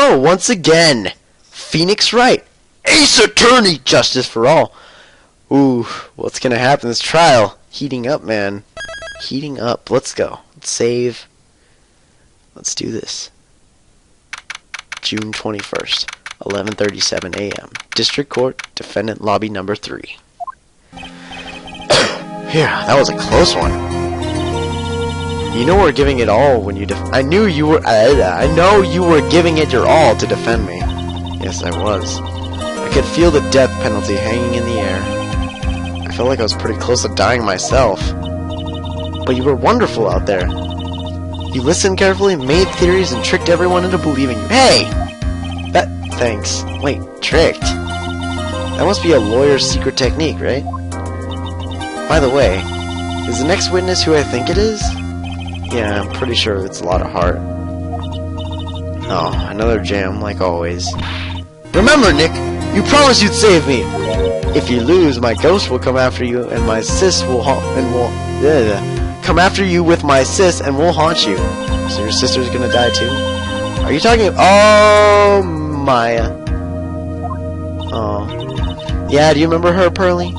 go, once again. Phoenix Wright, Ace Attorney, justice for all. Ooh, what's gonna happen in this trial? Heating up, man. Heating up. Let's go. Let's save. Let's do this. June 21st, 11:37 a.m. District Court, Defendant Lobby Number 3. Yeah, that was a close one. You know we're giving it all when you I know you were giving it your all to defend me. Yes, I was. I could feel the death penalty hanging in the air. I felt like I was pretty close to dying myself. But you were wonderful out there. You listened carefully, made theories, and tricked everyone into believing you. Hey! Thanks. Wait, tricked? That must be a lawyer's secret technique, right? By the way, is the next witness who I think it is? Yeah, I'm pretty sure it's a lot of heart. Oh, another jam, like always. Remember, Nick, you promised you'd save me! If you lose, my ghost will come after you, and my sis will come after you with my sis, and we'll haunt you. So your sister's gonna die too? Are you talking? Oh, Maya. Oh, yeah. Do you remember her, Pearlie?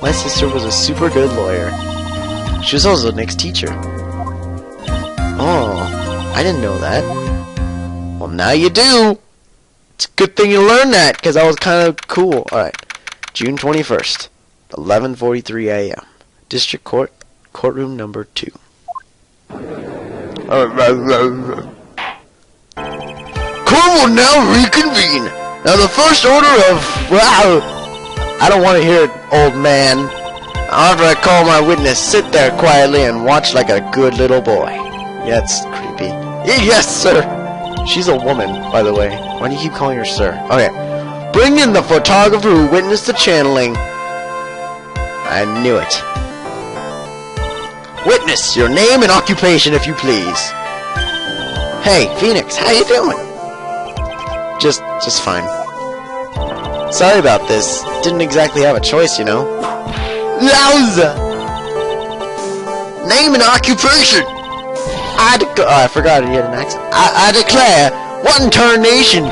My sister was a super good lawyer. She was also Nick's teacher. Oh, I didn't know that. Well, now you do. It's a good thing you learned that, because I was kind of cool. Alright. June 21st, 11:43 a.m. District Court, Courtroom Number 2. Court will now reconvene. Now the first order of... I don't want to hear it, old man. After I call my witness, sit there quietly and watch like a good little boy. Yeah, it's creepy. Yes, sir. She's a woman, by the way. Why do you keep calling her sir? Okay. Bring in the photographer who witnessed the channeling. I knew it. Witness, your name and occupation, if you please. Hey, Phoenix, how you doing? Just fine. Sorry about this. Didn't exactly have a choice, you know. Yowza! Name and occupation. I forgot he had an accent. I declare, what in tarnation?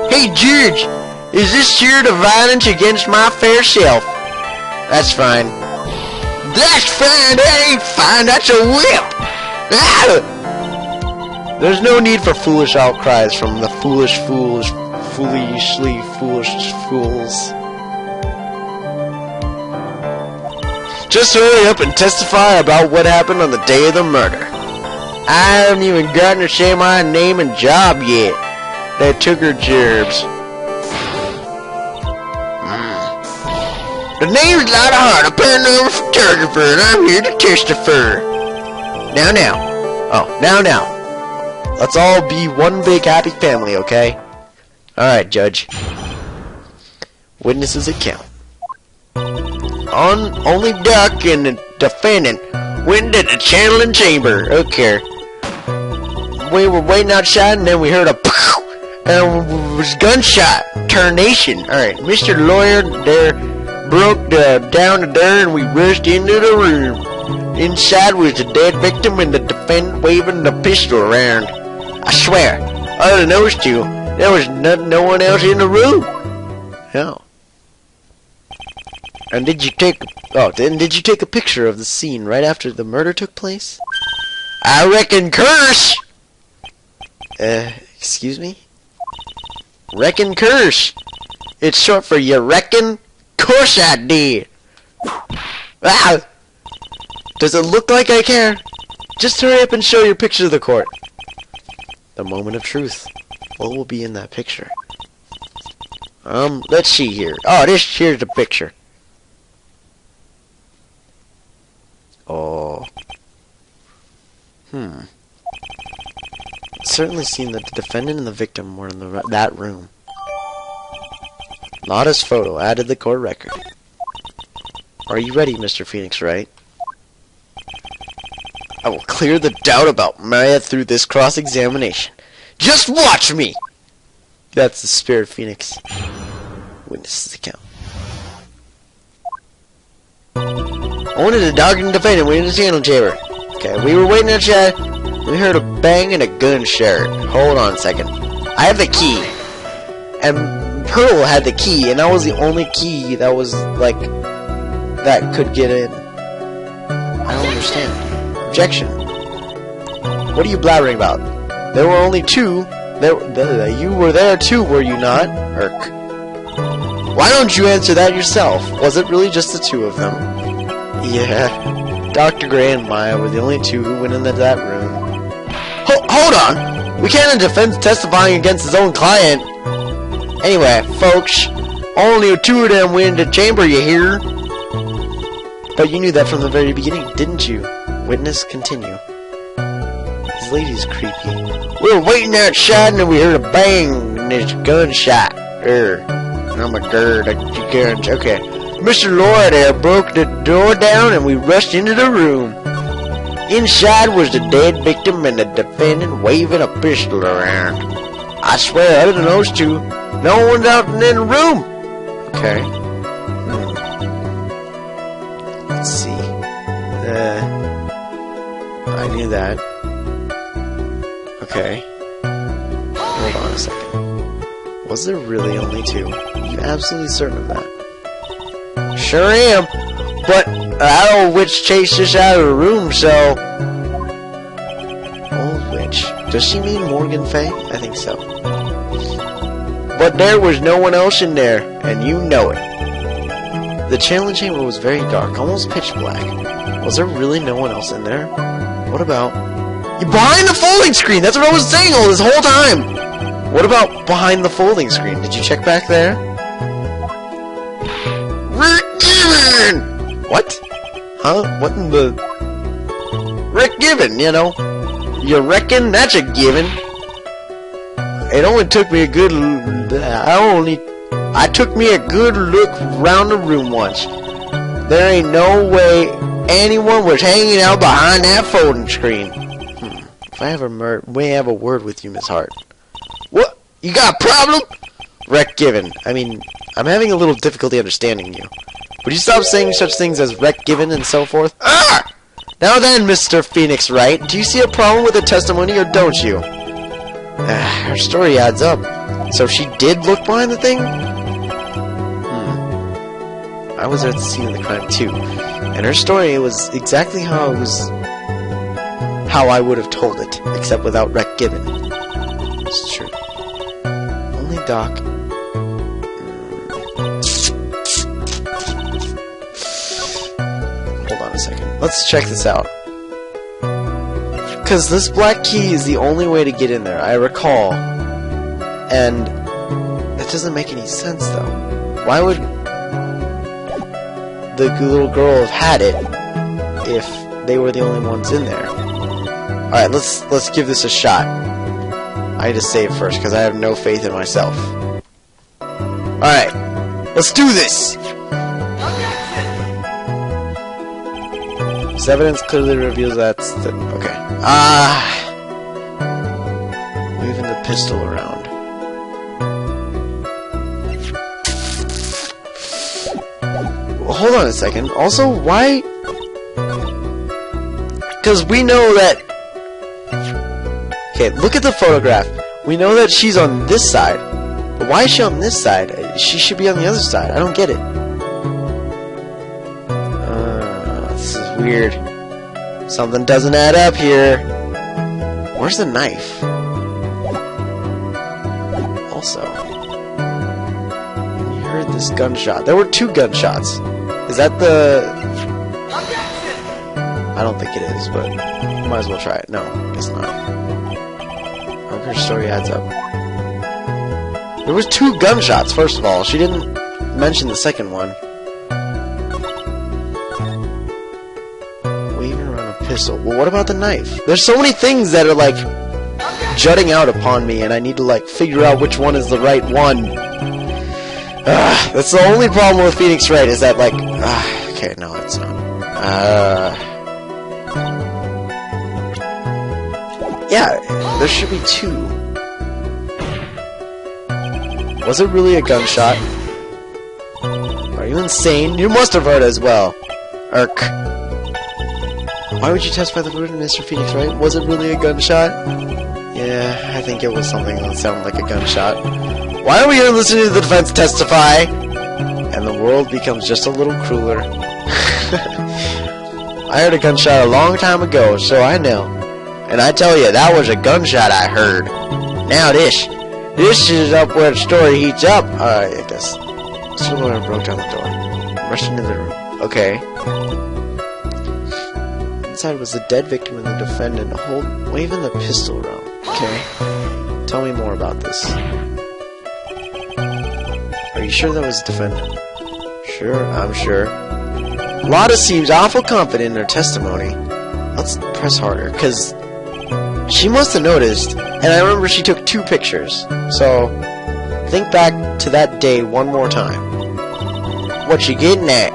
Hey, George, is this here the violence against my fair self? That's fine. That's fine. That ain't fine. That's a whip. Ah! There's no need for foolish outcries from the foolishly foolish fools. Just hurry up and testify about what happened on the day of the murder. I haven't even gotten to say my name and job yet. They took her gerbs. The name's Lotta Hart, a paranormal photographer, and I'm here to testify. Now. Let's all be one big happy family, okay? Alright, Judge. Witnesses account. Only Duck and the defendant went into the channeling chamber. Okay. We were waiting outside, and then we heard a pow! And it was gunshot. Tarnation. Alright, Mr. Lawyer there broke down the door, and we rushed into the room. Inside was the dead victim and the defendant waving the pistol around. I swear, other than those two, there was no one else in the room. No. And did you take a picture of the scene right after the murder took place? I reckon curse. Excuse me? Reckon curse. It's short for you reckon? Course I did. Ah! Does it look like I care? Just hurry up and show your picture to the court. The moment of truth. What will be in that picture? Let's see here. Oh, here's the picture. Oh. It certainly seemed that the defendant and the victim were in that room. Lotta's photo added to the court record. Are you ready, Mr. Phoenix Wright? I will clear the doubt about Maya through this cross-examination. Just watch me! That's the spirit, Phoenix. Witnesses account. Only the dog and defendant were in the channel chamber. Okay, we were waiting outside. We heard a bang and a gunshot. Hold on a second. I have the key. And Pearl had the key, and that was the only key that was, like, that could get in. I don't understand. Objection. What are you blabbering about? There were only two. You were there too, were you not? Irk. Why don't you answer that yourself? Was it really just the two of them? Yeah. Dr. Gray and Maya were the only two who went into that room. Hold on! We can't have defense testifying against his own client. Anyway, folks, only two of them went into the chamber, you hear? But you knew that from the very beginning, didn't you? Witness, continue. This lady's creepy. We were waiting outside and we heard a bang and this gunshot. I'm a girl, guns. Okay. Mr. Laura there broke the door down and we rushed into the room. Inside was the dead victim and the defendant waving a pistol around. I swear, other than those two, no one's out in the room. Okay. Let's see. I knew that. Okay. Hold on a second. Was there really only two? I'm absolutely certain of that. Sure am. But I don't know which chased us out of the room, so... Old witch. Does she mean Morgan Fay? I think so. But there was no one else in there, and you know it. The challenge chamber was very dark, almost pitch black. Was there really no one else in there? What about... You're behind the folding screen! That's what I was saying all this whole time! What about behind the folding screen? Did you check back there? Rick Given! What? Huh? What in the... Rick Given, you know. You reckon that's a given? It only took me a good... I took me a good look around the room once. There ain't no way anyone was hanging out behind that folding screen. If I ever may have a word with you, Miss Hart. What? You got a problem? Wreck given. I mean, I'm having a little difficulty understanding you. Would you stop saying such things as wreck given and so forth? Ah! Now then, Mr. Phoenix Wright, do you see a problem with the testimony or don't you? Her story adds up. So she did look behind the thing? I was at the scene of the crime too, and her story was exactly how I would have told it, except without wreck given. It's true. Only Doc. Hold on a second. Let's check this out. Because this black key is the only way to get in there, I recall. And it doesn't make any sense, though. Why would the little girl have had it if they were the only ones in there? Alright, let's give this a shot. I need to save first, because I have no faith in myself. Alright, let's do this! This evidence clearly reveals that's the... Okay. Moving the pistol around. Hold on a second. Also, why... Because we know that... Okay, look at the photograph. We know that she's on this side. But why is she on this side? She should be on the other side. I don't get it. This is weird. Something doesn't add up here. Where's the knife? Also, when you heard this gunshot, there were two gunshots. Is that the... I don't think it is, but might as well try it. No, it's not. Her story adds up. There was two gunshots, first of all. She didn't mention the second one. Waving around a pistol. Well, what about the knife? There's so many things that are, like, jutting out upon me, and I need to, like, figure out which one is the right one. That's the only problem with Phoenix Wright, is that, like... okay, no, it's not. Yeah, there should be two. Was it really a gunshot? Are you insane? You must have heard as well. Irk. Why would you testify the verdict, Mr. Phoenix Wright? Was it really a gunshot? Yeah, I think it was something that sounded like a gunshot. Why are we here listening to the defense testify? And the world becomes just a little crueler. I heard a gunshot a long time ago, so I know. And I tell you, that was a gunshot I heard. Now this is up where the story heats up. Alright, I guess. Mr. Lawyer broke down the door. Rushed into the room. Okay. Inside was the dead victim and the defendant waving the pistol around. Okay. Tell me more about this. Are you sure that was the defendant? Sure, I'm sure. Lotta seems awful confident in her testimony. Let's press harder, because she must have noticed, and I remember she took 2 pictures. So, think back to that day one more time. What you getting at?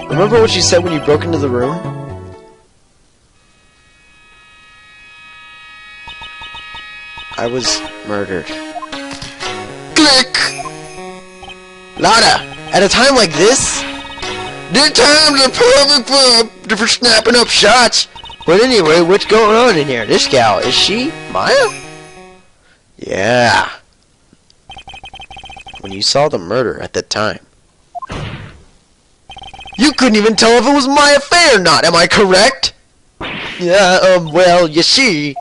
Remember what she said when you broke into the room? I was murdered. Click! Lotta, at a time like this? The time's perfect for snapping up shots. But anyway, what's going on in here? This gal, is she Maya? Yeah. When you saw the murder at that time, you couldn't even tell if it was Maya Fey or not, am I correct? Yeah, well, you see.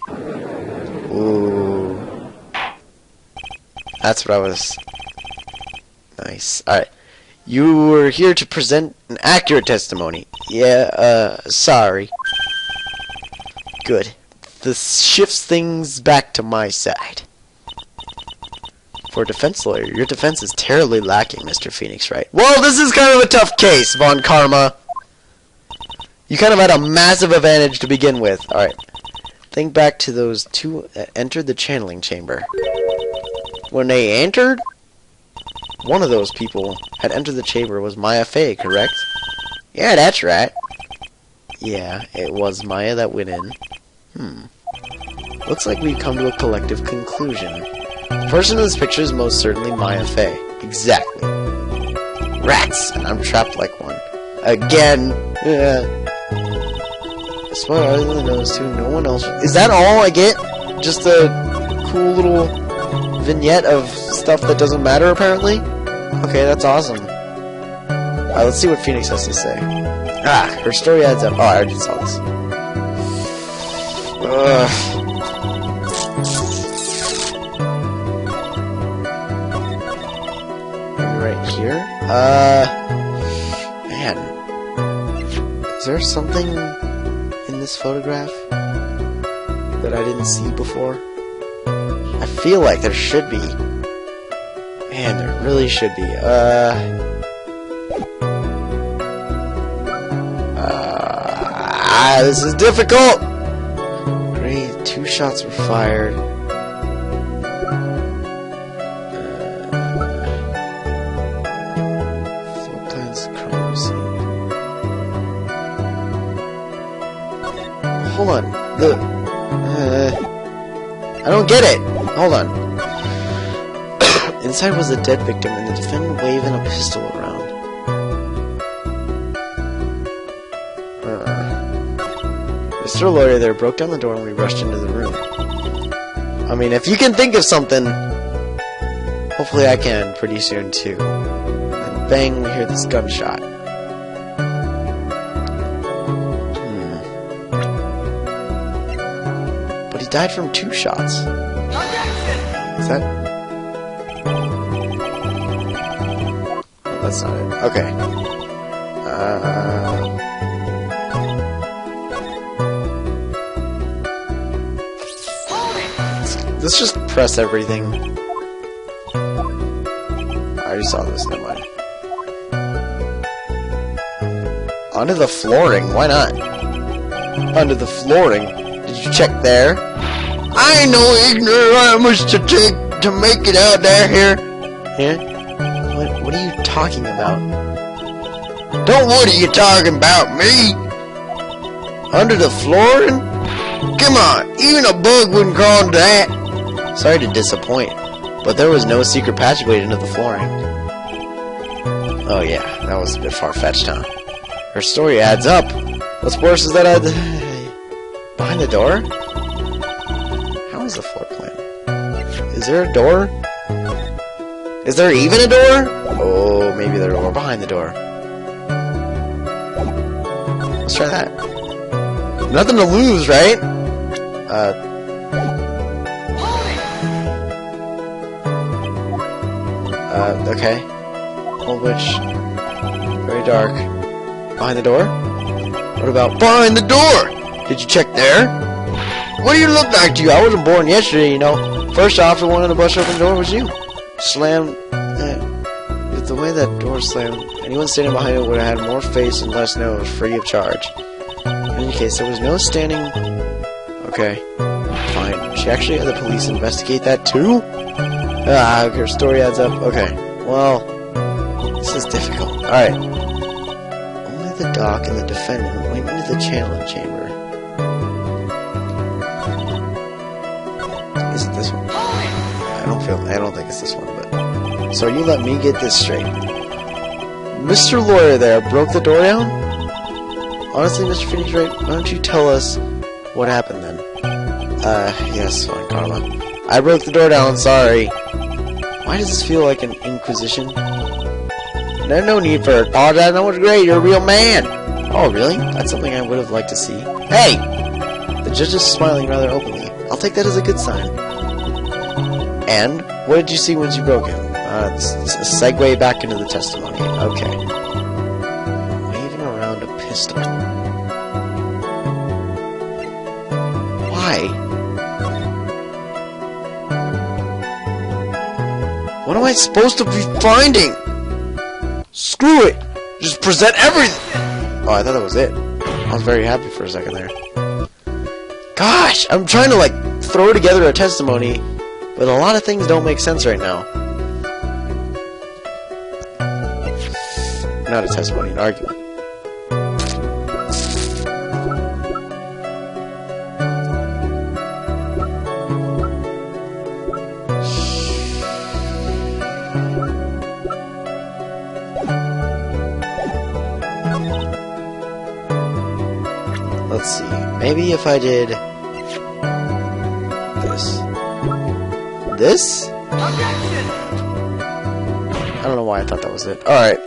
Ooh. That's what I was... Nice. Alright. You were here to present an accurate testimony. Yeah, sorry. Good. This shifts things back to my side. For a defense lawyer, your defense is terribly lacking, Mr. Phoenix Wright. Well, this is kind of a tough case, Von Karma. You kind of had a massive advantage to begin with. Alright. Think back to those 2 that entered the channeling chamber. When they entered, one of those people had entered the chamber was Maya Fey, correct? Yeah, that's right. Yeah, it was Maya that went in. Looks like we've come to a collective conclusion. The person in this picture is most certainly Maya Fey. Exactly. Rats! And I'm trapped like one. Again! Yeah. I swear, other than those 2, no one else... Is that all I get? Just a cool little vignette of stuff that doesn't matter, apparently? Okay, that's awesome. Alright, let's see what Phoenix has to say. Her story adds up. Oh, I already saw this. Right here? Man. Is there something in this photograph that I didn't see before? I feel like there should be. Man, there really should be. This is difficult! Great, 2 shots were fired. Floor plans, crime scene. Hold on. I don't get it! Hold on. Inside was a dead victim and the defendant waving a pistol around. Mr. Lawyer there broke down the door and we rushed into the room. I mean, if you can think of something, hopefully I can pretty soon too. And bang, we hear this gunshot. But he died from 2 shots. Is that... That's not it. Okay. Let's just press everything. I already saw this, never mind. Onto the flooring, why not? Onto the flooring. Did you check there? I ain't no ignoramus to take to make it out there here. Here? What are you talking about? Don't what are you talking about, me? Under the flooring? Come on, even a bug wouldn't crawl into that. Sorry to disappoint, but there was no secret passageway into the flooring. Oh yeah, that was a bit far-fetched, huh? Her story adds up. What's worse is that behind the door? How is the floor? Is there a door? Is there even a door? Oh, maybe there's a door behind the door. Let's try that. Nothing to lose, right? Okay. Old witch. Very dark. Behind the door? What about behind the door? Did you check there? What do you look like to you? I wasn't born yesterday, you know. First off, the one in the bus open door was you. Slammed. With the way that door slammed, anyone standing behind it would have had more face and less nose, free of charge. In any case, there was no standing. Okay. Fine. She actually had the police investigate that too? Her story adds up. Okay. Well, this is difficult. Alright. Only the doc and the defendant went into the channeling chamber. Is it this one? I don't think it's this one, but... So you let me get this straight. Mr. Lawyer there broke the door down? Honestly, Mr. Finney's right. Why don't you tell us what happened then? Yes, fine, Carla. I broke the door down, sorry. Why does this feel like an inquisition? There's no need for apologize. That was great. You're a real man. Oh, really? That's something I would have liked to see. Hey! The judge is smiling rather openly. I'll take that as a good sign. And? What did you see once you broke him? It's a segue back into the testimony. Okay. Waving around a pistol. Why? What am I supposed to be finding? Screw it! Just present everything! Oh, I thought that was it. I was very happy for a second there. Gosh! I'm trying to, like, throw together a testimony, but a lot of things don't make sense right now. Not a testimony, an argument. Let's see. Maybe if I did this. This? I don't know why I thought that was it. Alright,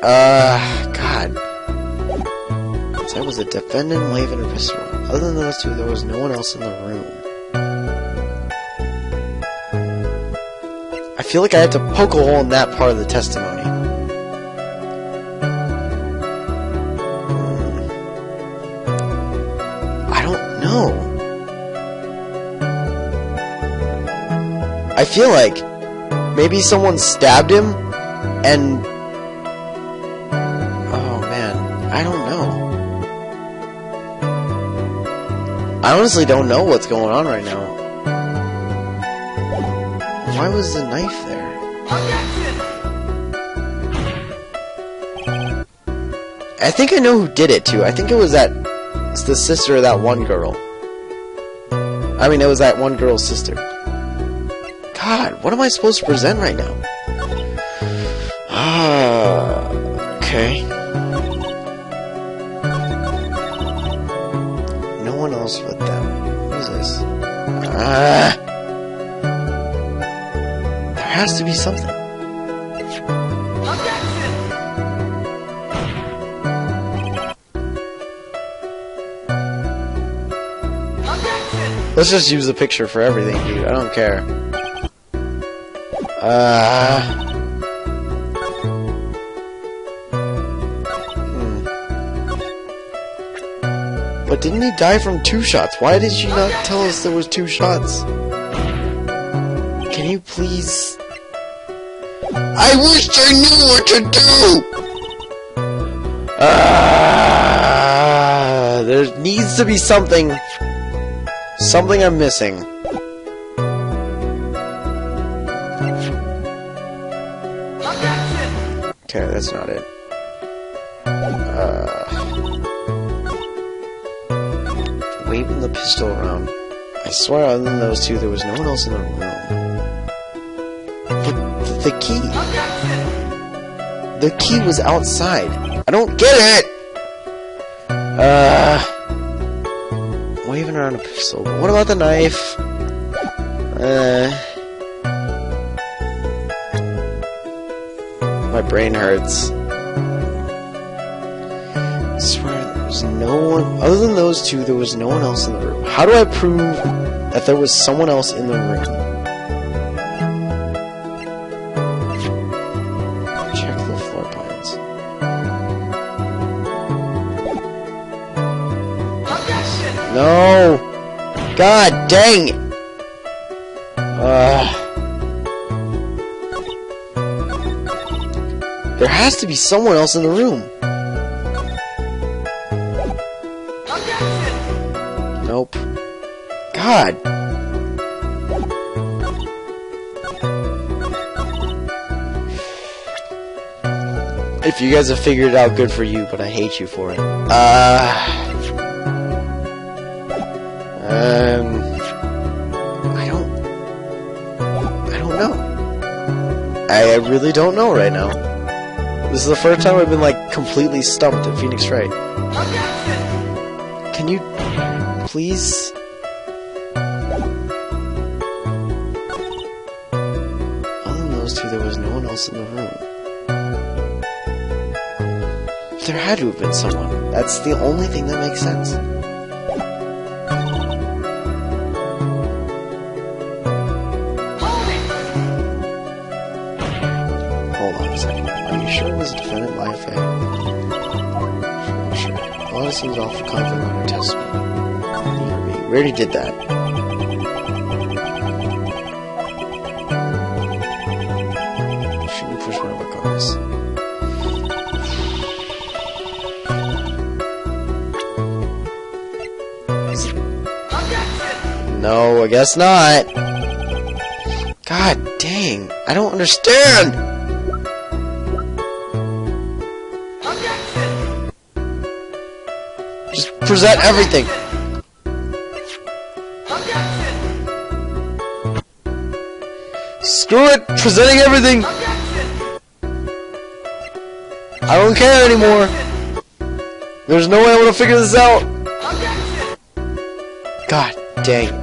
God. So that was a defendant waving a pistol. Other than those two, there was no one else in the room. I feel like I had to poke a hole in that part of the testimony. I don't know. I feel like maybe someone stabbed him and... Oh, man. I don't know. I honestly don't know what's going on right now. Why was the knife there? I think I know who did it, too. I think it was it's the sister of that one girl. I mean, it was that one girl's sister. God, what am I supposed to present right now? Okay. No one else but them. What is this? There has to be something. Let's just use the picture for everything, dude. I don't care. But didn't he die from 2 shots? Why did she not tell us there was 2 shots? Can you please... I wish I knew what to do! There needs to be something... Something I'm missing. Okay, that's not it. Waving the pistol around. I swear, other than those two, there was no one else in the room. The key. The key was outside. I don't get it! Waving around a pistol. What about the knife? My brain hurts. I swear there's no one other than those two. There was no one else in the room. How do I prove that there was someone else in the room? Check the floor plans. No! God dang it! There has to be someone else in the room. Nope. God. If you guys have figured it out, good for you, but I hate you for it. I don't know. I really don't know right now. This is the first time I've been, like, completely stumped at Phoenix Wright. Can you please? Other than those two, there was no one else in the room. There had to have been someone. That's the only thing that makes sense. Hold on a second. Are you sure it was a defendant by fact? Sure. A lot of seems awful confident on her testimony. We already did that. Should we push one of our cars? No, I guess not. God dang. I don't understand. Just present everything. Screw it. Presenting everything. I don't care anymore. There's no way I want to figure this out. God dang.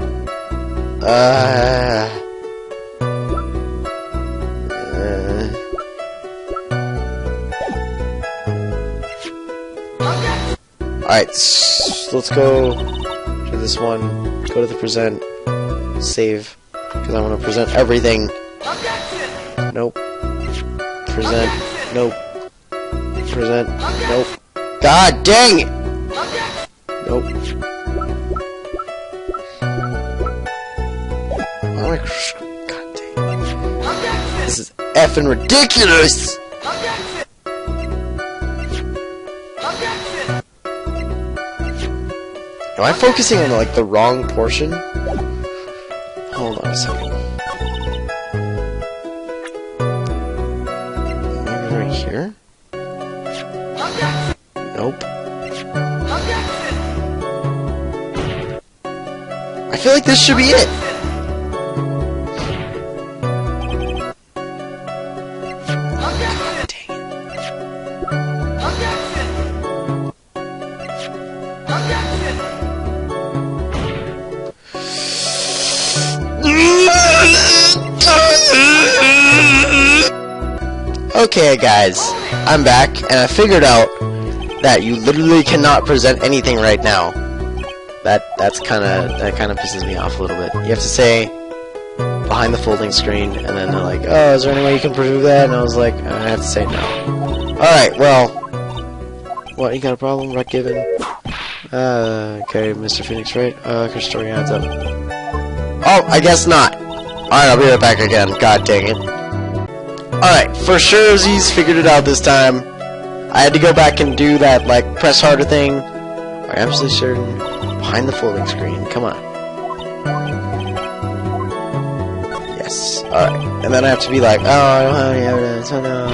Alright, let's go to this one. Go to the present. Save. Because I want to present everything. Nope. Present. Nope. Present. Nope. God dang it! Nope. God dang. This is effing ridiculous! Am I focusing on, like, the wrong portion? Hold on a second. Maybe right here? Nope. I feel like this should be it. Okay guys, I'm back, and I figured out that you literally cannot present anything right now. That kind of pisses me off a little bit. You have to say behind the folding screen, and then they're like, "Oh, is there any way you can prove that?" And I was like, I have to say no. All right, well, what, you got a problem? Right given. Okay, Mr. Phoenix, right? Your story adds up. Oh, I guess not. All right, I'll be right back again. God dang it. Alright, for sure he's figured it out this time. I had to go back and do that, like, press harder thing. I'm absolutely certain. Behind the folding screen. Come on. Yes. Alright. And then I have to be like, oh, I don't have any evidence. Oh, no.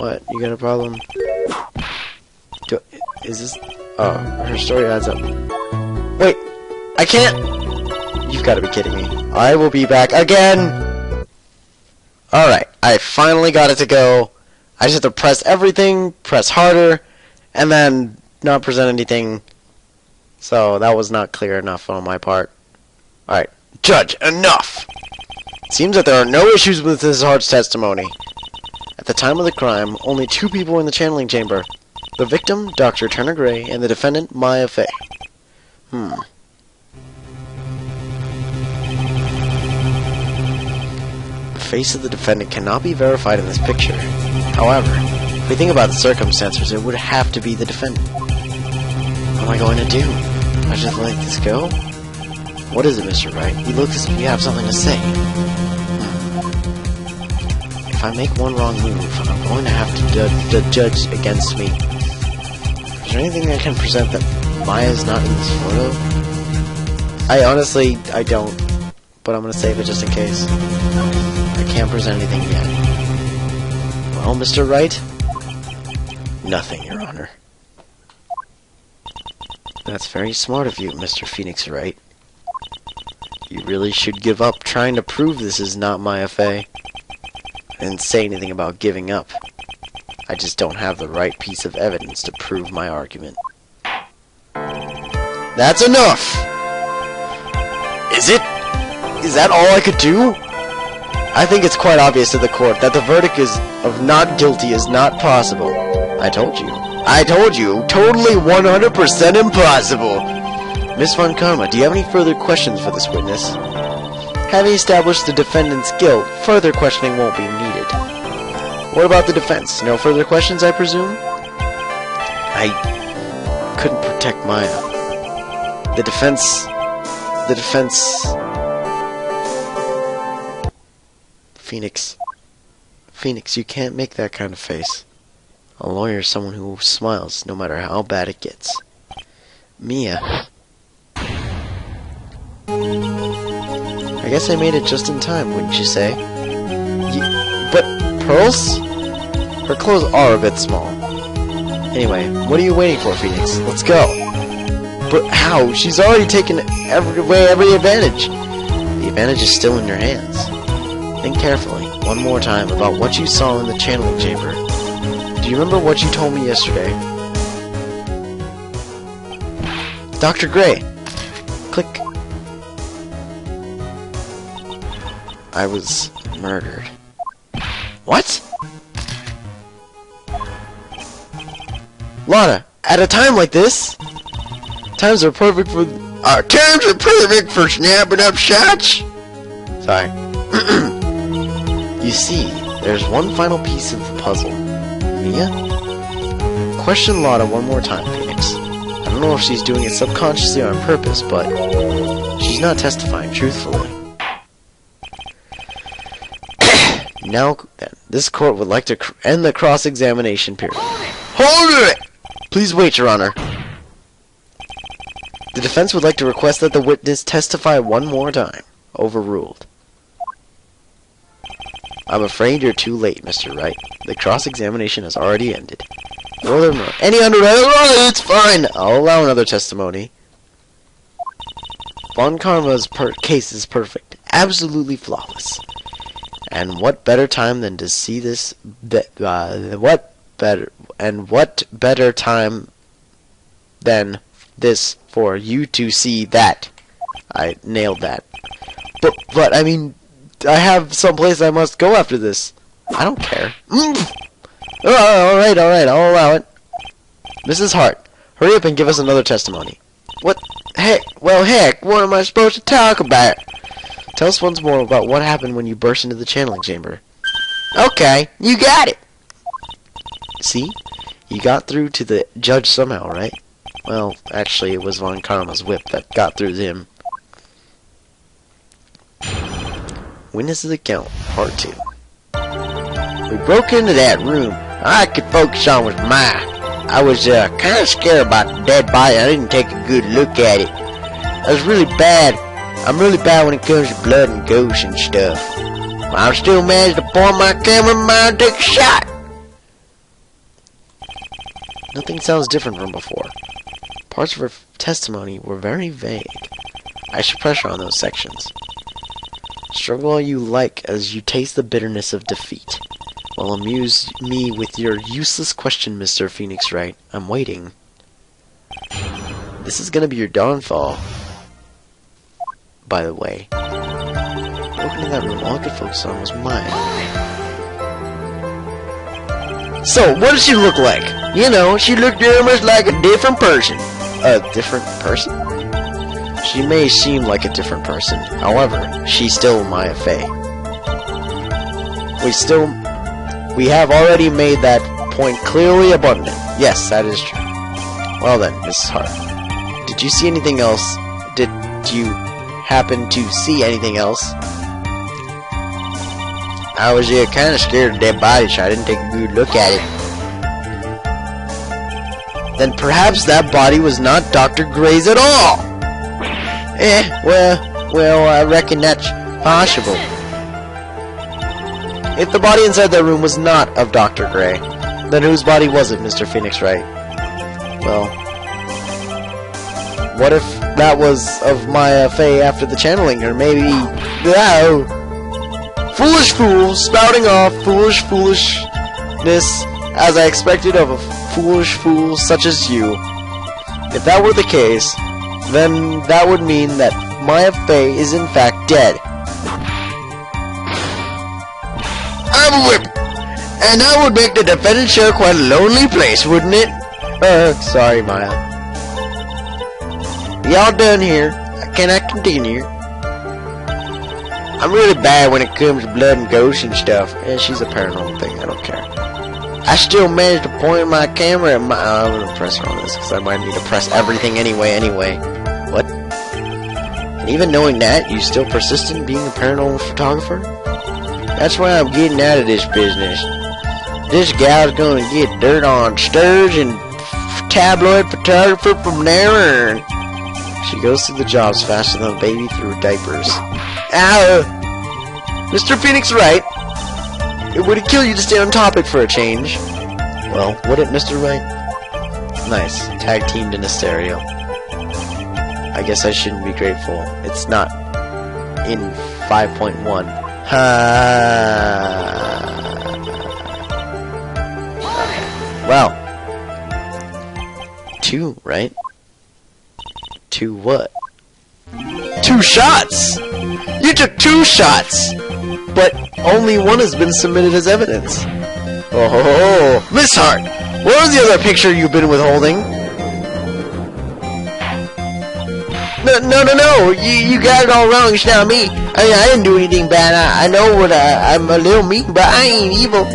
What? You got a problem? Is this... Oh, her story adds up. Wait! I can't... You've got to be kidding me. I will be back again! Alright, I finally got it to go. I just have to press everything, press harder, and then not present anything. So that was not clear enough on my part. Alright, Judge, enough! seems that there are no issues with Mrs. Hart's testimony. At the time of the crime, only 2 people were in the channeling chamber. The victim, Dr. Turner Gray, and the defendant, Maya Fey. The face of the defendant cannot be verified in this picture. However, if we think about the circumstances, it would have to be the defendant. What am I going to do? I just let this go? What is it, Mr. Wright? You look as if you have something to say. If I make one wrong move, I'm going to have to judge against me. Is there anything I can present that Maya's not in this photo? I don't. But I'm going to save it just in case. I can't present anything yet. Well, Mr. Wright? Nothing, Your Honor. That's very smart of you, Mr. Phoenix Wright. You really should give up trying to prove this is not Maya Fey. I didn't say anything about giving up. I just don't have the right piece of evidence to prove my argument. That's enough! Is it? Is that all I could do? I think it's quite obvious to the court that the verdict of not guilty is not possible. I told you. Totally 100% impossible. Miss Von Karma, do you have any further questions for this witness? Having established the defendant's guilt, further questioning won't be needed. What about the defense? No further questions, I presume? I couldn't protect Maya. The defense... Phoenix, you can't make that kind of face. A lawyer is someone who smiles no matter how bad it gets. Mia. I guess I made it just in time, wouldn't you say? But pearls? Her clothes are a bit small. Anyway, what are you waiting for, Phoenix? Let's go. But how? She's already taken every advantage. The advantage is still in your hands. Think carefully, one more time, about what you saw in the channeling chamber. Do you remember what you told me yesterday? Dr. Gray! Click. I was murdered. What? Lana, at a time like this? Times are perfect for snapping up shots? Sorry. You see, there's one final piece of the puzzle. Mia? Question Lana one more time, Phoenix. I don't know if she's doing it subconsciously or on purpose, but she's not testifying truthfully. Now then, this court would like to end the cross-examination period. Hold it! Please wait, Your Honor. The defense would like to request that the witness testify one more time. Overruled. I'm afraid you're too late, Mr. Wright. The cross-examination has already ended. Furthermore, it's fine. I'll allow another testimony. Von Karma's case is perfect, absolutely flawless. And what better time than to see this? What better time than this for you to see that? I nailed that. But I mean, I have someplace I must go after this. I don't care. Alright, I'll allow it. Mrs. Hart, hurry up and give us another testimony. What? Heck, what am I supposed to talk about? Tell us once more about what happened when you burst into the channeling chamber. Okay, you got it. See? You got through to the judge somehow, right? Well, actually, it was Von Karma's whip that got through to him. Witness's account, part 2. We broke into that room. All I could focus on was Maya. I was kind of scared about the dead body. I didn't take a good look at it. I was really bad. I'm really bad when it comes to blood and ghosts and stuff. But I still managed to point my camera and take a shot. Nothing sounds different from before. Parts of her testimony were very vague. I should pressure on those sections. Struggle all you like as you taste the bitterness of defeat. Well, amuse me with your useless question, Mr. Phoenix Wright. I'm waiting. This is gonna be your downfall, by the way. happened in that room, all I could focus on was mine. So, what does she look like? You know, she looked very much like a different person. A different person? She may seem like a different person. However, she's still Maya Fey. We have already made that point clearly abundant. Yes, that is true. Well then, Mrs. Hart. Did you see anything else? Did you happen to see anything else? I was kind of scared of dead bodies, so I didn't take a good look at it. Then perhaps that body was not Dr. Gray's at all! Well, I reckon that's possible. If the body inside that room was not of Dr. Gray, then whose body was it, Mr. Phoenix Wright? Well, what if that was of Maya Fey after the channeling, or maybe... Oh, foolish fool, spouting off foolish foolishness as I expected of a foolish fool such as you. If that were the case, then that would mean that Maya Fey is in fact dead. I'm a whip, and that would make the defendant's chair quite a lonely place, wouldn't it? Sorry, Maya. Y'all done here. Can I continue? I'm really bad when it comes to blood and ghosts and stuff. And she's a paranormal thing, I don't care. I still managed to point my camera at my... I'm gonna press her on this, because I might need to press everything anyway. What? And even knowing that, you still persist in being a paranormal photographer? That's why I'm getting out of this business. This gal's gonna get dirt on stirs and tabloid photographer from there on. She goes through the jobs faster than a baby through diapers. Ow! Mr. Phoenix Wright, would it kill you to stay on topic for a change? Well, would it, Mr. Wright? Nice. Tag teamed in a stereo. I guess I shouldn't be grateful. It's not in 5.1. Well. 2, right? 2 what? 2 shots! You took 2 shots! But only one has been submitted as evidence. Oh, Miss Hart! What was the other picture you've been withholding? No! You got it all wrong. It's not me. I didn't do anything bad. I know what I'm a little mean, but I ain't evil.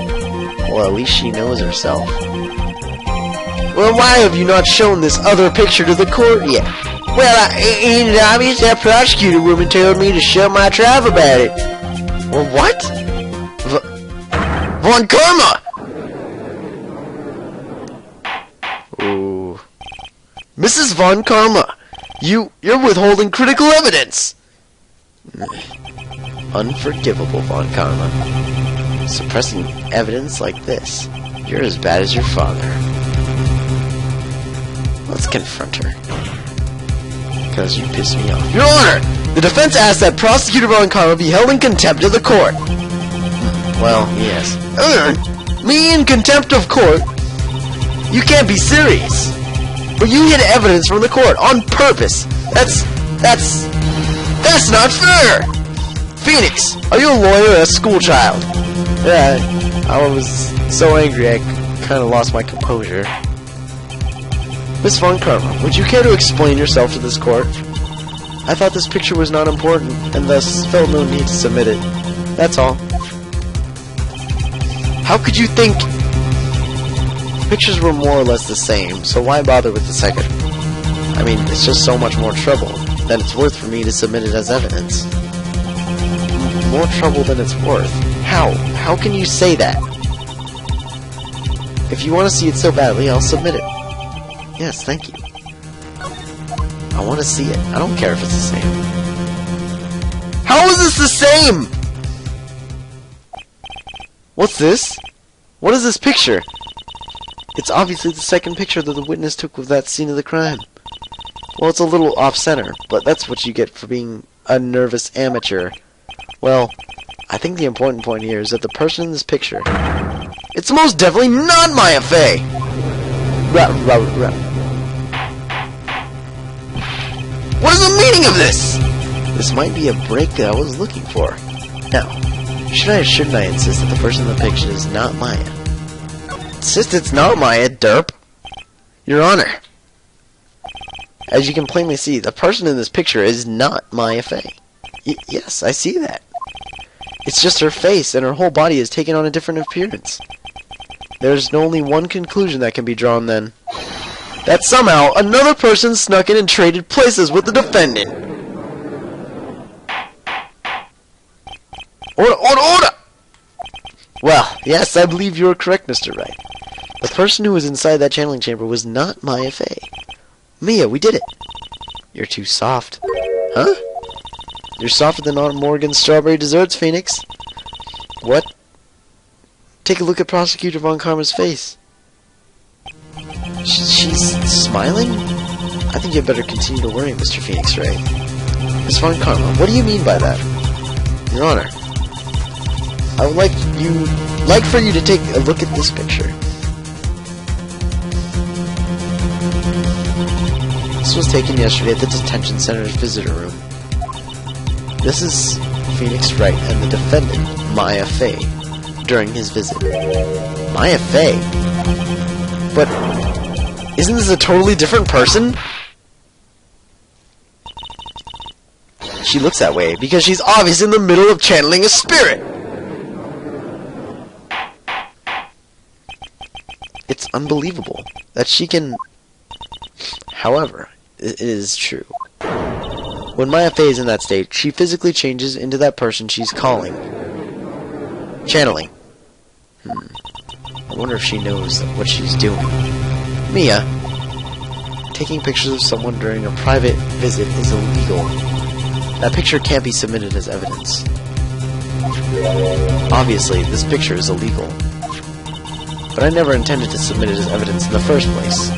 Well, at least she knows herself. Well, why have you not shown this other picture to the court yet? Well, it's obvious that prosecutor woman told me to shut my trap about it. Well, what? Von Karma! Ooh. Mrs. Von Karma, you're withholding critical evidence! Unforgivable, Von Karma. Suppressing evidence like this. You're as bad as your father. Let's confront her. Because you piss me off. Your Honor! The defense asks that Prosecutor Von Karma be held in contempt of the court. Well, yes. Me in contempt of court? You can't be serious. But you hid evidence from the court on purpose. That's not fair! Phoenix, are you a lawyer or a school child? Yeah, I was so angry I kind of lost my composure. Miss Von Karma, would you care to explain yourself to this court? I thought this picture was not important, and thus felt no need to submit it. That's all. How could you think... Pictures were more or less the same, so why bother with the second? I mean, it's just so much more trouble than it's worth for me to submit it as evidence. More trouble than it's worth? How? How can you say that? If you want to see it so badly, I'll submit it. Yes, thank you. I want to see it. I don't care if it's the same. How is this the same? What's this? What is this picture? It's obviously the second picture that the witness took of that scene of the crime. Well, it's a little off-center, but that's what you get for being a nervous amateur. Well, I think the important point here is that the person in this picture... It's most definitely not Maya Fey! What is the meaning of this? This might be a break that I was looking for. Now, should I or shouldn't I insist that the person in the picture is not Maya? Insist it's not Maya, derp! Your Honor! As you can plainly see, the person in this picture is not Maya Fey. Yes, I see that. It's just her face, and her whole body has taken on a different appearance. There's only one conclusion that can be drawn then. That somehow, another person snuck in and traded places with the defendant. Order, order, order! Well, yes, I believe you are correct, Mr. Wright. The person who was inside that channeling chamber was not Maya Fey. Mia, we did it. You're too soft. Huh? You're softer than Autumn Morgan's strawberry desserts, Phoenix. What? Take a look at Prosecutor Von Karma's face. She's smiling? I think you'd better continue to worry, Mr. Phoenix, Wright. Miss Von Karma, what do you mean by that? Your Honor, I would like for you to take a look at this picture. This was taken yesterday at the detention center's visitor room. This is Phoenix Wright and the defendant, Maya Fey, during his visit. Maya Fey? But isn't this a totally different person? She looks that way because she's obviously in the middle of channeling a spirit. It's unbelievable that she can... However, it is true. When Maya Fey is in that state, she physically changes into that person she's calling. Channeling. I wonder if she knows what she's doing. Mia, taking pictures of someone during a private visit is illegal. That picture can't be submitted as evidence. Obviously, this picture is illegal. But I never intended to submit it as evidence in the first place.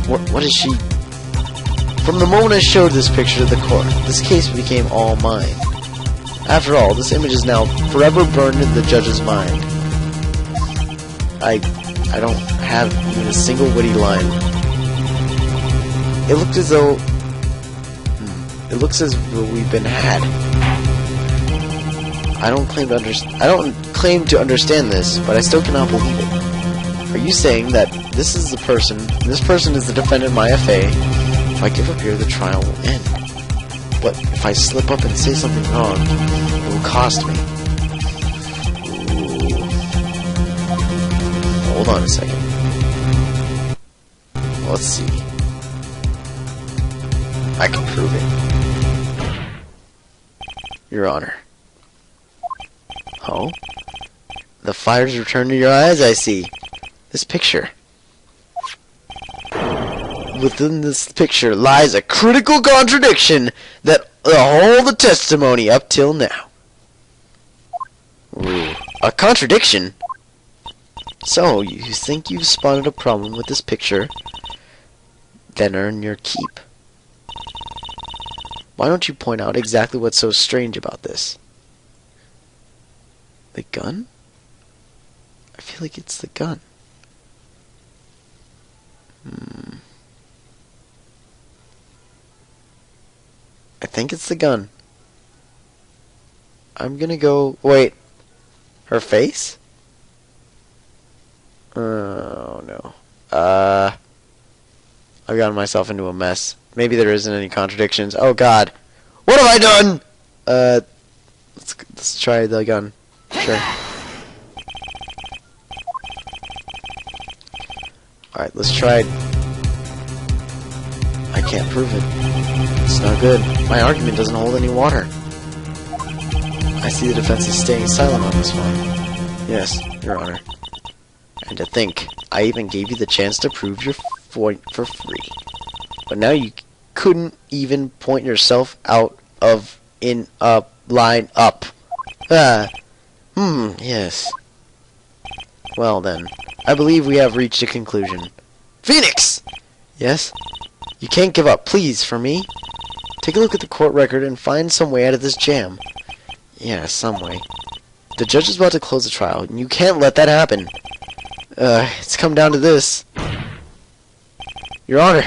What is she... From the moment I showed this picture to the court, this case became all mine. After all, this image is now forever burned in the judge's mind. I don't have even a single witty line. It looks as though... It looks as though we've been had. I don't claim to understand this, but I still cannot believe it. Are you saying that this is the person, this person is the defendant Maya Fey? If I give up here, the trial will end. But if I slip up and say something wrong, it will cost me. Ooh. Hold on a second. Let's see. I can prove it. Your Honor. Oh? The fire's returned to your eyes, I see. This picture. Within this picture lies a critical contradiction that all the testimony up till now. Ooh, a contradiction? So, you think you've spotted a problem with this picture? Then earn your keep. Why don't you point out exactly what's so strange about this? The gun? I feel like it's the gun. I think it's the gun. I'm gonna go... Wait. Her face? Oh, no. I've gotten myself into a mess. Maybe there isn't any contradictions. Oh, God. What have I done? Let's try the gun. Sure. Alright, let's try it. I can't prove it. It's not good. My argument doesn't hold any water. I see the defense is staying silent on this one. Yes, Your Honor. And to think, I even gave you the chance to prove your point for free. But now you couldn't even point yourself out of in a line up. Yes. Well then, I believe we have reached a conclusion. Phoenix! Yes? You can't give up, please, for me. Take a look at the court record and find some way out of this jam. Yeah, some way. The judge is about to close the trial, and you can't let that happen. It's come down to this. Your Honor,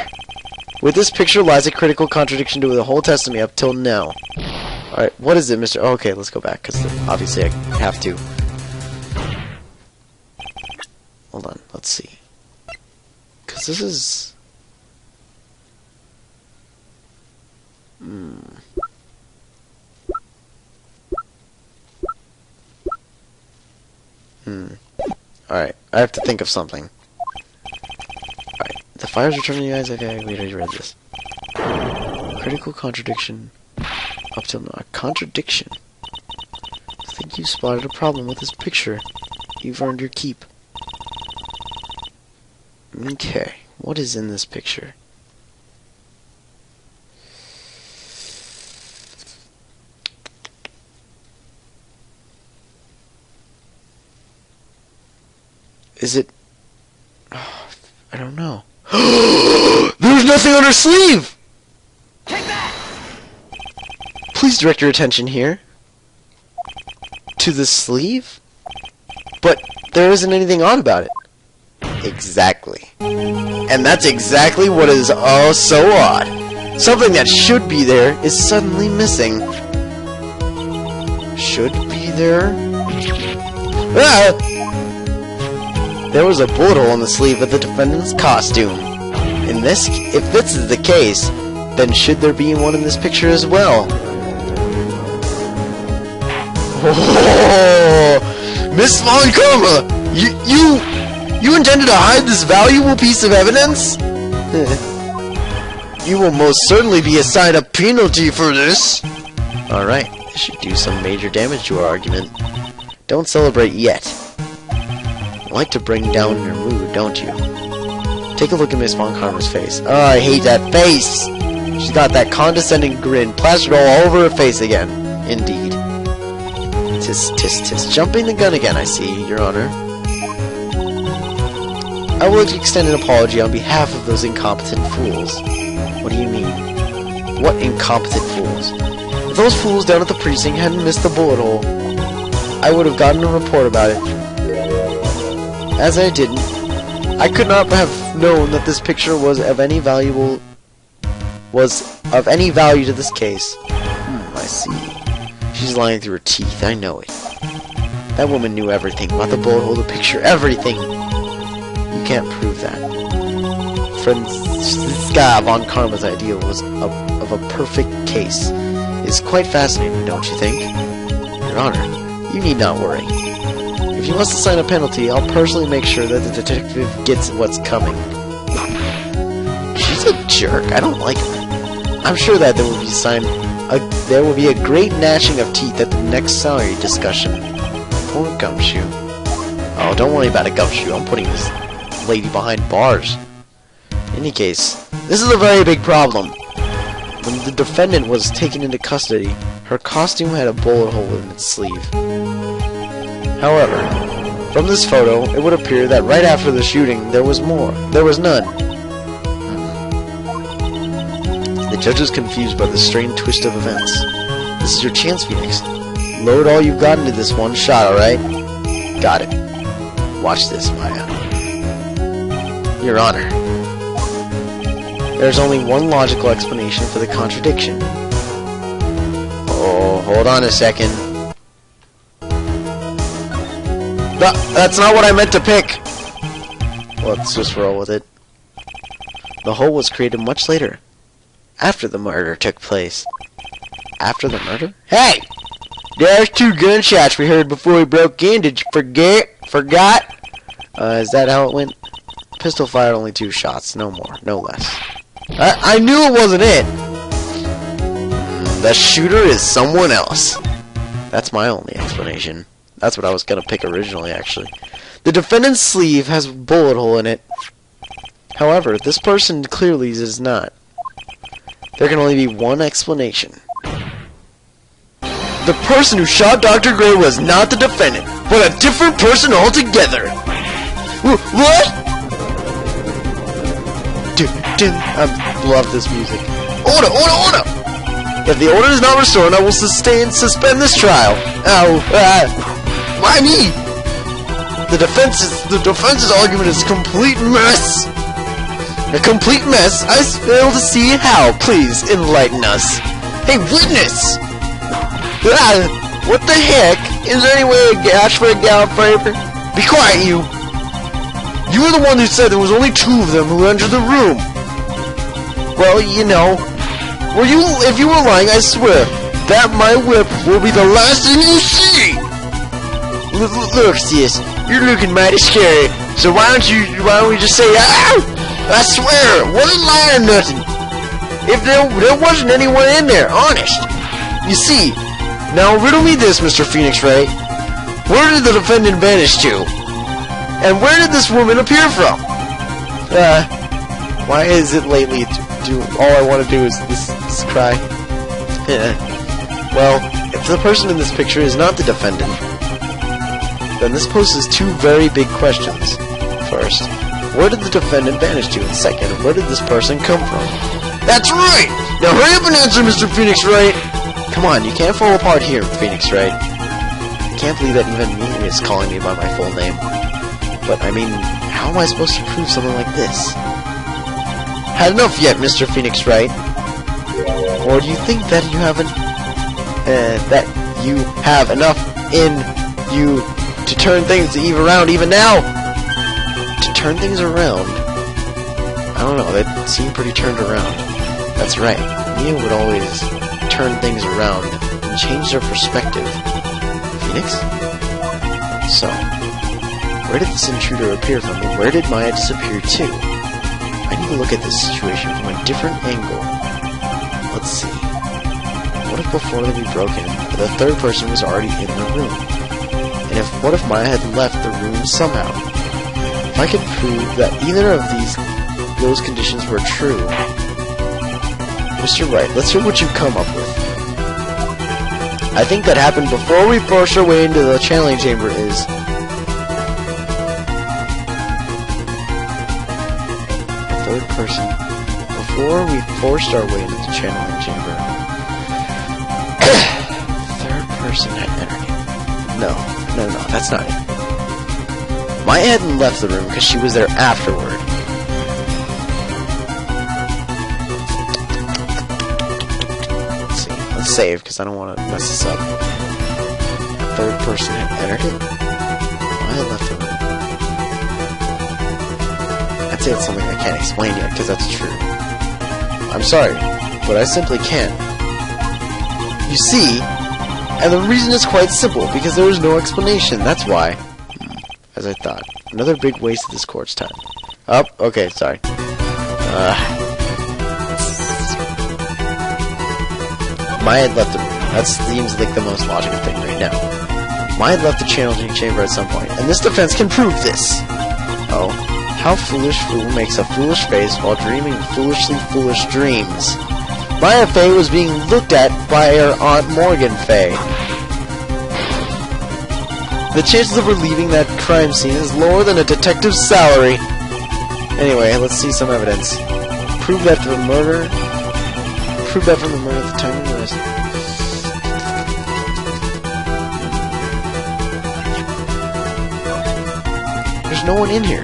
with this picture lies a critical contradiction to the whole testimony up till now. Alright, what is it, Mr. Oh, okay, let's go back, because obviously I have to. Hold on, let's see. Because this is... Alright, I have to think of something. Alright, the fire's returning to the eyes. Okay, we already read this. Critical contradiction. Up till now. Contradiction. I think you spotted a problem with this picture. You've earned your keep. Okay, what is in this picture? Is it... Oh, I don't know. There's nothing on her sleeve! Take that! Please direct your attention here. To the sleeve? But there isn't anything odd about it. Exactly. And that's exactly what is oh so odd. Something that should be there is suddenly missing. Should be there? Ah! There was a bullet hole in the sleeve of the defendant's costume. If this is the case, then should there be one in this picture as well? Oh, Miss Von Karma, you intended to hide this valuable piece of evidence? You will most certainly be assigned a penalty for this. Alright, this should do some major damage to our argument. Don't celebrate yet. You like to bring down your mood, don't you? Take a look at Miss Von Karma's face. Oh, I hate that face! She's got that condescending grin plastered all over her face again. Indeed. Tis. Jumping the gun again, I see, Your Honor. I would extend an apology on behalf of those incompetent fools. What do you mean? What incompetent fools? If those fools down at the precinct hadn't missed the bullet hole, I would have gotten a report about it. As I didn't, I could not have known that this picture was of any value to this case. I see. She's lying through her teeth, I know it. That woman knew everything about the bullet hole, the picture, everything. You can't prove that. Friends, this guy, Von Karma's idea was of a perfect case. It's quite fascinating, don't you think? Your Honor, you need not worry. If you must assign a penalty, I'll personally make sure that the detective gets what's coming. She's a jerk. I don't like her. I'm sure that there will be a great gnashing of teeth at the next salary discussion. Poor Gumshoe. Oh, don't worry about a Gumshoe. I'm putting this lady behind bars. In any case, this is a very big problem. When the defendant was taken into custody, her costume had a bullet hole in its sleeve. However, from this photo, it would appear that right after the shooting, there was none. The judge is confused by the strange twist of events. This is your chance, Phoenix. Load all you've got into this one shot, alright? Got it. Watch this, Maya. Your Honor. There's only one logical explanation for the contradiction. Oh, hold on a second. That's not what I meant to pick! Let's just roll with it. The hole was created much later. After the murder took place. After the murder? Hey! There's 2 gunshots we heard before we broke in. Did you forgot? Is that how it went? Pistol fired only 2 shots. No more. No less. I knew it wasn't it! The shooter is someone else. That's my only explanation. That's what I was gonna pick originally, actually. The defendant's sleeve has a bullet hole in it. However, this person clearly is not. There can only be one explanation. The person who shot Dr. Gray was not the defendant, but a different person altogether. What? I love this music. Order! If the order is not restored, I will suspend this trial. Why me? The defense's argument is a complete mess. A complete mess? I fail to see how. Please enlighten us. Hey, witness! What the heck? Is there any way to ask for a gallon favor? Be quiet, you! You were the one who said there was only 2 of them who entered the room. Well, you know, if you were lying, I swear that my whip will be the last thing you see. Look, sis, you're looking mighty scary. So why don't we just say, ah! I swear, wasn't lying or nothing. If there wasn't anyone in there, honest. You see, now riddle me this, Mr. Phoenix Wright. Where did the defendant vanish to? And where did this woman appear from? Why is it lately all I want to do is this cry? Well, if the person in this picture is not the defendant, then this poses 2 very big questions. First, where did the defendant vanish to? And second, where did this person come from? That's right! Now hurry up and answer, Mr. Phoenix Wright! Come on, you can't fall apart here, Phoenix Wright. I can't believe that even me is calling me by my full name. But, I mean, how am I supposed to prove something like this? Had enough yet, Mr. Phoenix Wright? Or do you think that you haven't... you have enough in you to turn things around even now? To turn things around? I don't know, they seem pretty turned around. That's right, Mia would always turn things around and change their perspective. Phoenix? So, where did this intruder appear from, and where did Maya disappear to? I need to look at this situation from a different angle. Let's see. What if before they be broken, the 3rd person was already in the room? And what if Maya had left the room somehow? If I could prove that either of those conditions were true... Mr. Wright, let's hear what you come up with. I think that happened before we forced our way into the channeling chamber is... The 3rd person. Before we forced our way into the channeling chamber... the 3rd person had entered it. No, that's not it. Maya hadn't left the room because she was there afterward. Save, because I don't want to mess this up. The 3rd person had entered it? Why left the room? I'd say it's something I can't explain yet, because that's true. I'm sorry, but I simply can't. You see, and the reason is quite simple, because there was no explanation, that's why. As I thought. Another big waste of this court's time. Oh, okay, sorry. Maya had left the room. That seems like the most logical thing right now. Maya had left the channeling chamber at some point, and this defense can prove this. Oh, how foolish fool makes a foolish face while dreaming foolishly foolish dreams. Maya Fey was being looked at by her Aunt Morgan Fey. The chances of her leaving that crime scene is lower than a detective's salary. Anyway, let's see some evidence. Prove that from the murder. Prove that from the murder at the time of the arrest. There's no one in here.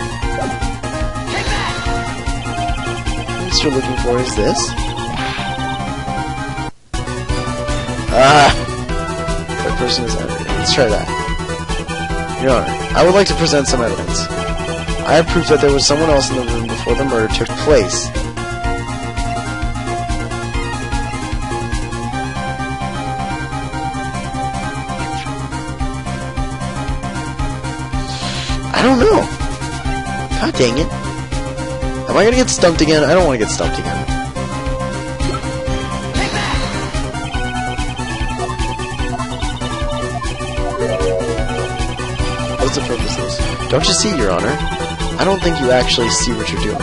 What you're looking for is this? That person is empty. Let's try that. Your Honor, I would like to present some evidence. I have proof that there was someone else in the room before the murder took place. I don't know. God dang it. Am I gonna get stumped again? I don't want to get stumped again. What's the purpose of this? Don't you see, Your Honor? I don't think you actually see what you're doing.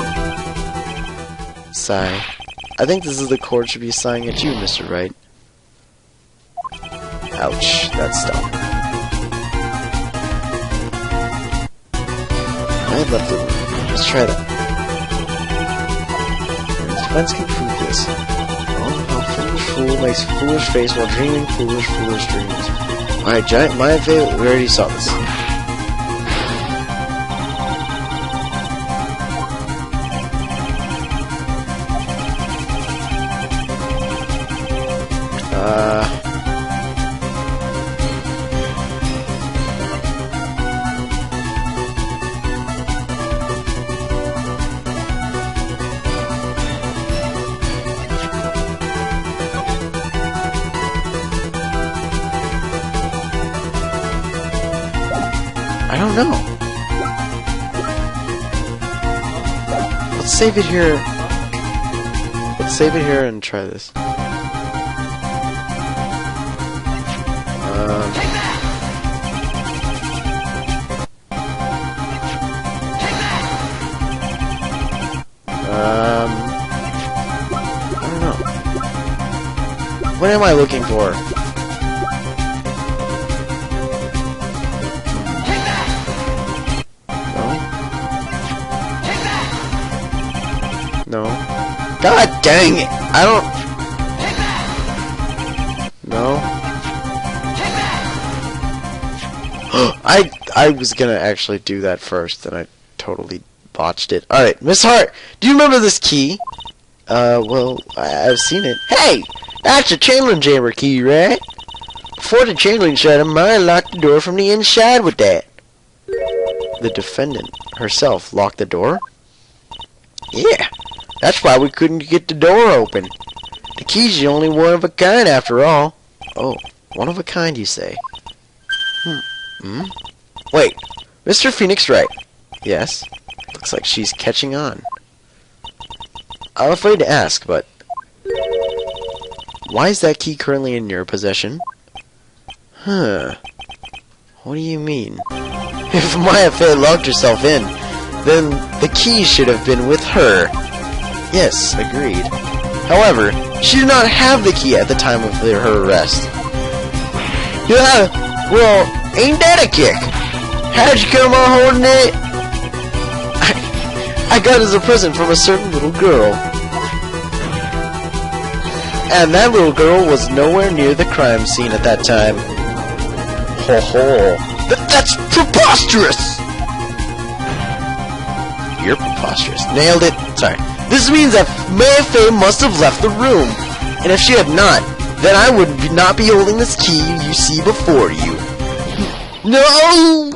Sigh. I think this is the court should be sighing at you, Mr. Wright. Ouch. That stung. I had left the room. Let's try that. And the defense can prove this. Oh, how foolish fool makes foolish face while dreaming foolish dreams. Alright, Giant Maya Fey, we already saw this. don't know. Let's save it here. Let's save it here and try this. I don't know. What am I looking for? No. God dang it! I don't... No. I was gonna actually do that first, and I totally botched it. Alright, Miss Hart, do you remember this key? Well, I've seen it. Hey! That's a channeling chamber key, right? Before the channeling shut, I locked the door from the inside with that. The defendant herself locked the door? Yeah. That's why we couldn't get the door open. The key's the only one of a kind after all. Oh, one of a kind, you say? Wait, Mr. Phoenix Wright. Yes? Looks like she's catching on. I'm afraid to ask, but... why is that key currently in your possession? Huh. What do you mean? If Maya Fey locked herself in, then the key should have been with her. Yes, agreed. However, she did not have the key at the time of her arrest. Yeah, well, ain't that a kick? How'd you come on holding it? I got it as a present from a certain little girl. And that little girl was nowhere near the crime scene at that time. Ho ho. That's preposterous! You're preposterous. Nailed it. Sorry. This means that Maya Fey must have left the room. And if she had not, then I would not be holding this key you see before you. No!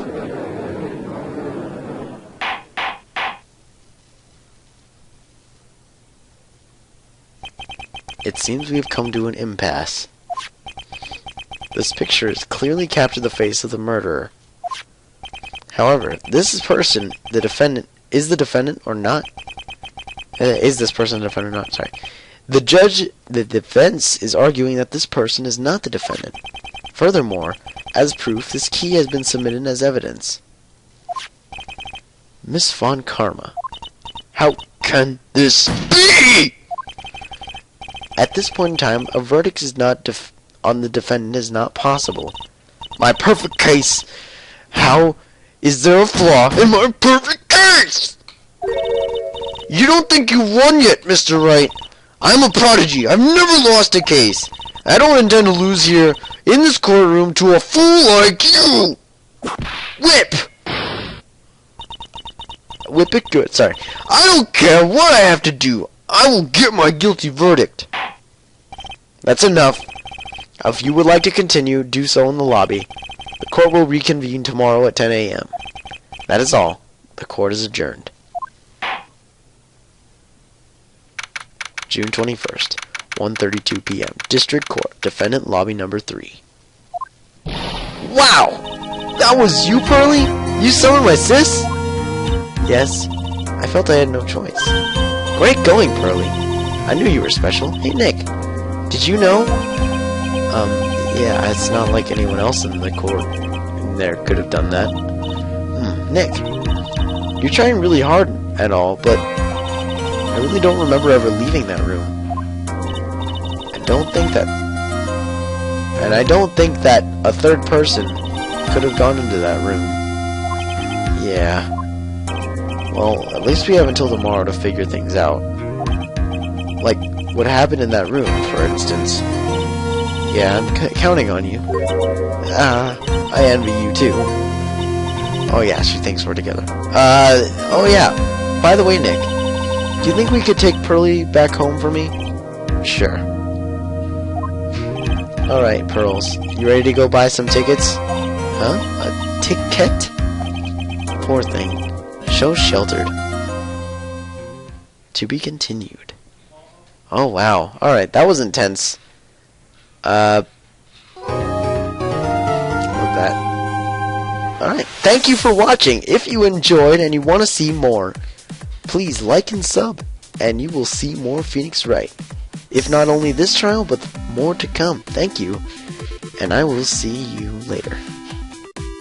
It seems we have come to an impasse. This picture has clearly captured the face of the murderer. However, this person, the defendant, is the defendant or not? Is this person the defendant or not? Sorry. The defense is arguing that this person is not the defendant. Furthermore, as proof, this key has been submitted as evidence. Miss Von Karma. How can this be? At this point in time, a verdict is not on the defendant is not possible. My perfect case. How is there a flaw in my perfect case? You don't think you won yet, Mr. Wright. I'm a prodigy. I've never lost a case. I don't intend to lose here in this courtroom to a fool like you. Whip. Whip it good. Sorry. I don't care what I have to do. I will get my guilty verdict. That's enough. If you would like to continue, do so in the lobby. The court will reconvene tomorrow at 10 a.m. That is all. The court is adjourned. June 21st, 1:32 p.m. District Court, Defendant Lobby Number 3. Wow! That was you, Pearly? You summoned my sis? Yes. I felt I had no choice. Great going, Pearly. I knew you were special. Hey, Nick. Did you know? Yeah, it's not like anyone else in the court in there could have done that. Nick. You're trying really hard and all, but I really don't remember ever leaving that room. I don't think that a third person could have gone into that room. Yeah. Well, at least we have until tomorrow to figure things out. Like, what happened in that room, for instance. Yeah, I'm counting on you. I envy you too. Oh yeah, she thinks we're together. Oh yeah. By the way, Nick, do you think we could take Pearly back home for me? Sure. Alright, Pearls. You ready to go buy some tickets? Huh? A ticket? Poor thing. So sheltered. To be continued. Oh wow. Alright, that was intense. What that? Alright, thank you for watching. If you enjoyed and you want to see more, please like and sub, and you will see more Phoenix Wright. If not only this trial, but more to come. Thank you, and I will see you later.